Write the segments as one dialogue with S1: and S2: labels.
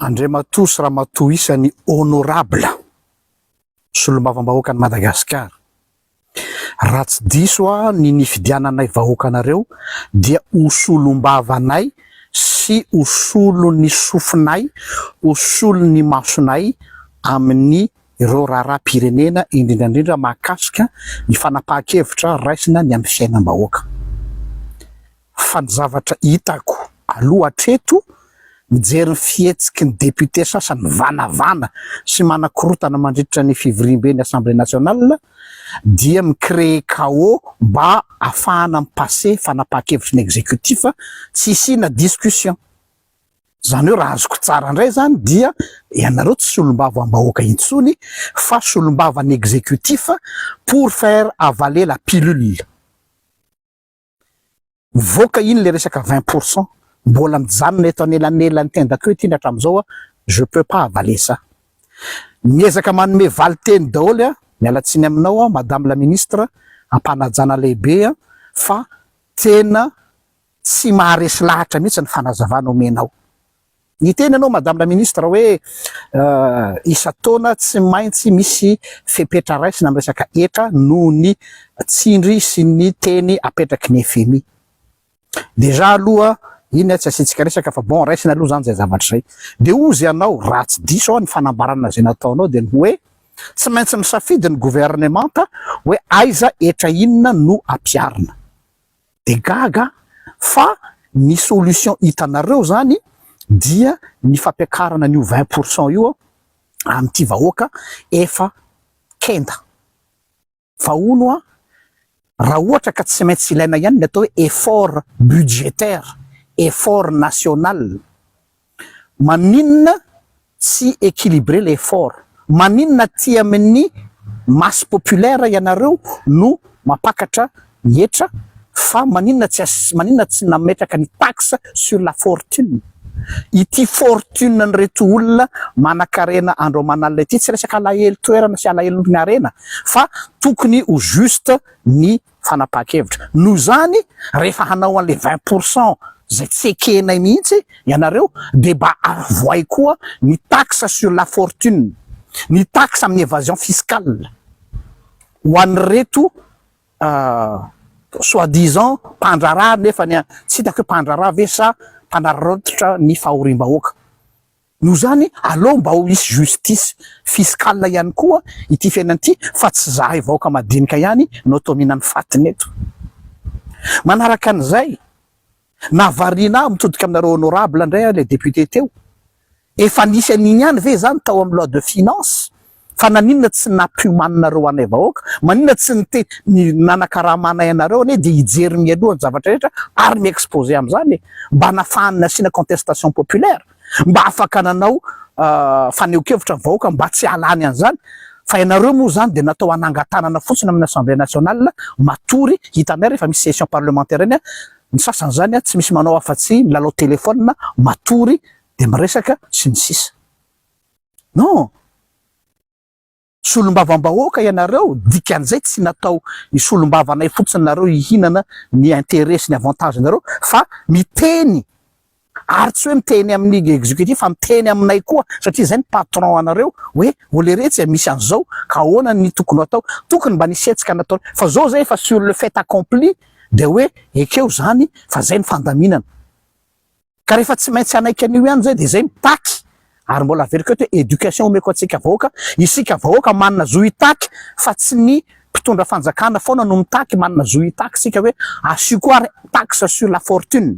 S1: Andriamatoa sy Ramatoa isan'ny honorable solombavambahoaka ny Madagasikara. Raha tsy diso ny nifidiananay vahoakanareo dia hosolombavanay sy hosolon'ny sofinay, hosolon'ny masonay amin'ny ireo raharaham-pirenena indrindrandrindra mahakasika ny fanapahan-kevitra raisina ny amin'ny fiainam-bahoaka. Fa ny zavatra hitako aloha hatreto mijery ny fihetsiky ny député sasany vanavana sy manakorotana mandritra ny fivoriam-ben'ny Assemblée nationale dia micréer chaos mba ahafahana mipasser fanapahan-kevitry ny exécutif tsy isina discussion. Zany hoe raha azoko tsara indray zany dia ianareo tsy solombava-bahoaka intsony fa solombava-ny exécutif pour faire avaler la pilule. Mivoaka iny le resaka 20%. Mbola mijanona eto anelanelany tendako ety iny hatramin'izao je peux pas avaler ça. Miezaka manome valiteny daholo mialatsiny aminao madame la ministre ampanajana lehibe fa tena tsy maharesy lahatra mihitsy ny fanazavana omenao. Ny tena anao madame la ministre hoe isa-taona tsy maintsy misy fepetra raisina amin'ny resaka etra noho ny tsindry sy ny teny apetraky ny FMI. Deja aloha iny tsy asitsika resaka fa bon raisina aloha zany zay zavatra zay. De ozy ianao raha tsy diso ny fanambarana zay nataonao de hoe tsy maintsy misafidy ny gouvernemanta hoe aiza etra inona no ampiarina. De gaga fa ny solution hitanareo zany dia ny fampiakarana n'io 20% io amin'ity vahoaka efa kenda. Fa ono raha ohatra ka tsy maintsy ilaina ihany ny atao hoe effort budgétaire, effort national. Maninona tsy équilibrer l'effort? Maninona ty amin'ny masse populaire ianareo no mapakatra hetra fa maninona tsy nametraka ny taxe sur la fortune? Ity fortune ny reto olona manakarena andro manalina ity tsy resaka alahelo toerana sy alahelo ny arena fa tokony ho juste ny fanapahan-kevitra. Noho zany rehefa hanao an'le 20% zay tsy ekenay mihitsy ianareo de mba avoay koa ny taxe sur la fortune, ny taxe amin'ny évasion fiscale ho an'ireto soi-disant mpandraraha nefa tsy hitako hoe mpandraraha ve sa mpanararaotra ny fahoriam-bahoaka. Noho zany aleo mba ho hisy justice fiscale ihany koa ity fiainan'ity fa tsy zahay vahoaka madinika ihany no atao mihinany fatiny eto. Manaraka an'izay navarina mitodika aminareo honorable indray le député teo efa nisy an'iny ihany ve zany tao amin'ny loi de finance fa naninona tsy nampiomaninareo anay vahoaka, maninona tsy nanakaramanay anareo ane de hijery mialoha ny zavatra rehetra ary mi-exposé am'zany mba nafahany nasiana contestation populaire mba afaka nanao faneho-kevitra vahoaka mba tsy halany an'izany. Fa ianareo moa zany de natao anangatanana fotsiny amin'ny Assemblée nationale matory hitanay rehefa misy session parlementaire iny ny sasany zany tsy misy manao afa-tsy milalao téléphone matory de miresaka sy ny sisa. Non, solombavam-bahoaka ianareo dikan'izay tsy natao isolombavanay fotsiny nareo hihinana ny intérêt sy ny avantage nareo fa miteny ary tsy hoe miteny amin'ny exécutif fa miteny aminay koa satria zay ny patron anareo hoe oleretsy misy an'izao ka ahoana ny tokony atao, tokony mba nisetsika natao fa zao zay fa sur le fait accompli de hoe ekeo zany fa zay ny fandaminana. Ka rehefa tsy maintsy anaiky an'io ihany zay de zay mitaky ary mbola averiko eto hoe éducation omeko atsika vahoaka, isika vahoaka manana zo hitaky fa tsy ny mpitondra fanjakana foana no mitaky manana zo hitaky sika hoe asio koa taxe sur la fortune.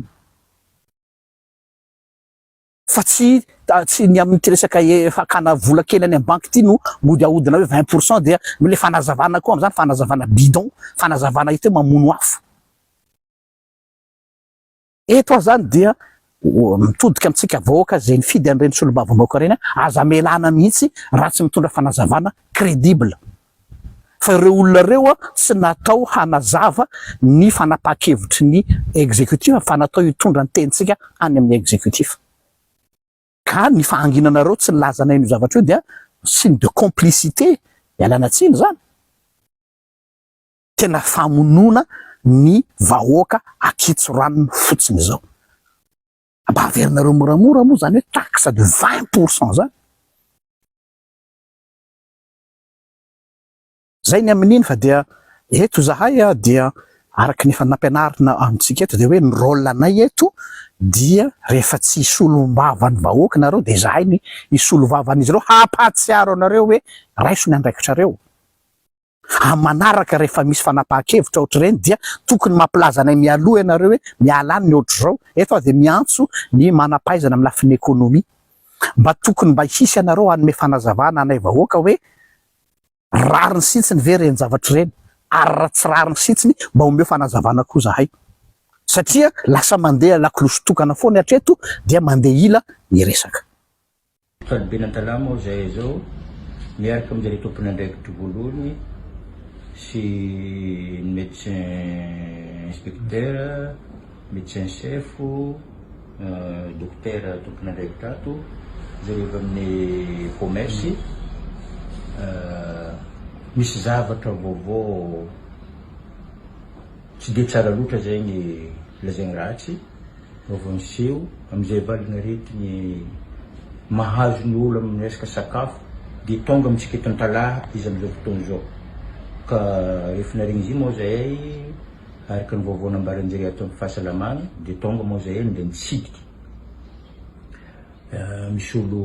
S1: Fa tsy ny amin'ny resaka fakana vola kely any amin'ny banque ty no mody ahodina hoe 20% dia le fanazavana koa am'zany fanazavana bidon, fanazavana ito mamono afo. Eto zany dia mitodika amitsika vahoaka zay nifidy an'ireny solombavambahoaka reny aza melana mihitsy raha tsy mitondra fanazavana crédible. Fa ireo olona reo tsy natao hanazava ny fanapahan-kevitry ny exécutif fa natao hitondra ny tenitsika any amin'ny exécutif. Ka ny fahanginanareo tsy nilazanay io zavatra io dia signe de complicité ialana tsiny zany. Tena famonona ny vahoaka akitso ranony fotsiny zao. mba averinareo moramora moa zany hoe taxe de 20% zany. Zay ny amin'iny fa dia eto zahay dia araky ny efa nampianarina amintsika eto dia hoe ny rôle anay eto dia rehefa tsy isolombavany vahoaka nareo dia zahay ny isolovavan'izy ireo hampatsiaro anareo hoe raiso ny andraikitrareo. Manaraka rehefa misy fanapahan-kevitra ohatr'ireny dia tokony mampilaza anay mialoha ianareo hoe mialany ny ohatr'izao. Eto aho dia miantso ny manampaizana amin'ny lafiny ekônomia mba tokony mba hisy ianareo hanome fanazavana anay vahoaka hoe rariny sitsiny ve reny zavatra ireny ary raha tsy rariny sitsiny mba omeo fanazavana koa zahay satria lasa mandeha lakolosy tokana foana hatreto dia mandeha ila iresaka.
S2: Talibe Nantalamo zahay zao miaraka amin'izay tompony andraikitry voalohany sy médecin inspecteur, médecin chef, docteur tompony andraikitra ato, zareo amin'ny commerce. Misy zavatra vaovao tsy de tsara loatra zegny lazaigny ratsy vaovao niseho amin'izay valina retiny mahazo ny olo amin'ny resaka sakafo dia tonga amintsika eto Antalaha izy amin'izao fotoana izao. Ka rehefa naregny izy moa zahay araka ny vaovao nambaranjare ato amin'ny fahasalamagna dia tonga moa zahay dia nitsidiky. Misy olo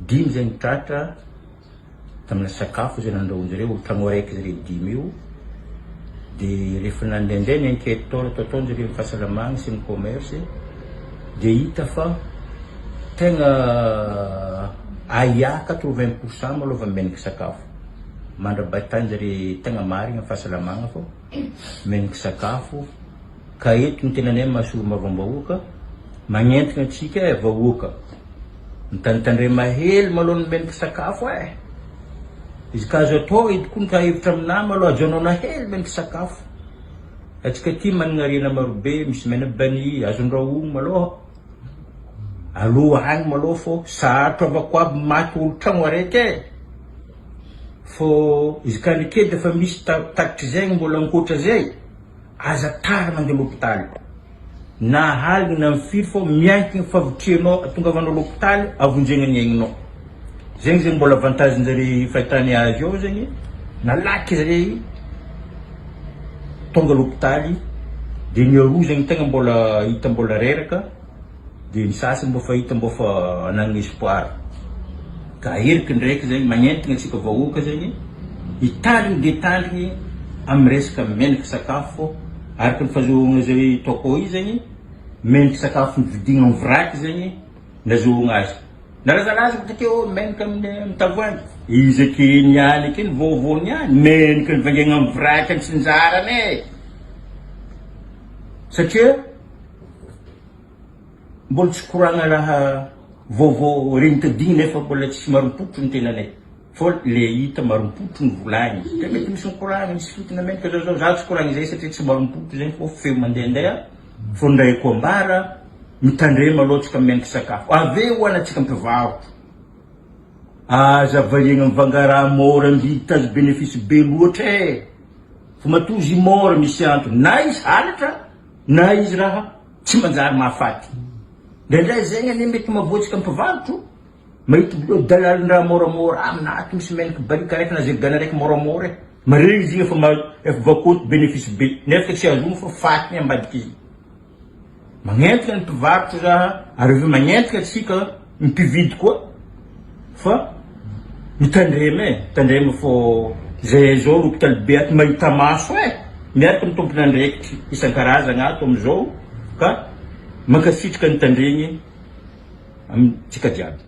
S2: 5 zay nitratra tamina sakafo zay nandrahoanjareo tragno araiky zareo 5 io. Dia rehefa nandehandeha ny enquête ataonjareo amin'ny fahasalamagna sy ny commerce dia hita fa tegna aia 80% malova menaky sakafo. Mandrabatany zareo tegna marigna amin'ny fahasalamagna fô menaky sakafo. Ka eto ny tenanay mahasolo mavambahoaka magnentina antsika vahoaka mitandrema hely maloha ny menaky sakafo izy ka azo atao idikony ka hevitra aminah maloha ajonao na hely menaky sakafo. Atsika ty manana rena marobe misy menabany azondrahogno maloha aloha agny maloha fô sahatro avako aby maty olo tragno araiky fô izy ka nikedy efa misy takitry zegny mbola ankoatra zay aza tara mandeha l'hôpitaly na haligny na mifiry fô miankina favotrinao tonga avanao l'hôpitaly avonjegna ny aigninao. Zegny zegny mbola avantagen'zare fahitany azy eo zegny nalaky zare tonga l'hôpitaly dia ny aroa zegny tegna mbola hita mbola reraka dia ny sasany mbo fa hita mbo fa anagny espoir. Ka eriky ndraiky zegny magnentigna antsika vahoaka zegny hitandriny dia hitandriny amin'ny resaka menaky sakafo araka ny fahazoana zay toko io zegny menaky sakafo nividigna amin'ny vraky zegny nazohogna azy. Narazalaza takeo menaky amin'ny tavoahangy izy ake niany ake ny vaovao niany menaky nivangegna amin'ny vraky ny tsinjarany satria mbola tsy koragna raha vaovao regny tadigny nefa mbola tsy marompotro ny tenanay fô le hita marompotro ny volagny dia mety misy mikoragna misy fitina menaky zao za tsy koragna zay satria tsy marompotro zegny fô feo mandehandeha fô ndraiky ambara mitandrema aloha tsika menaky sakafo ave hoanatsika mpivarotra aza variagna mivangaraha mora mividy tazo bénéfice be loatra fô matozy mora misy antony na izy halatra na izy raha tsy manjary mahafaty. Ndraindray zegny ane mety mavoatsika mpivarotro mahita dalalin-draha moramora aminaty misy menaky barika raiky na zegana raiky moramora maregny izy efa vakoty bénéfice be nefa tsy azogno fô fatiny ambadiky izy. Magnentika ny mpivarotro raha ary avy magnentika atsika mpividy koa fa mitandrema fô zay zao l'hôpital be ato mahita maso miaraka mitompony andraikitry isan-karazagna ato amizao ka mankasitrika ny tandregny amintsika jiaby.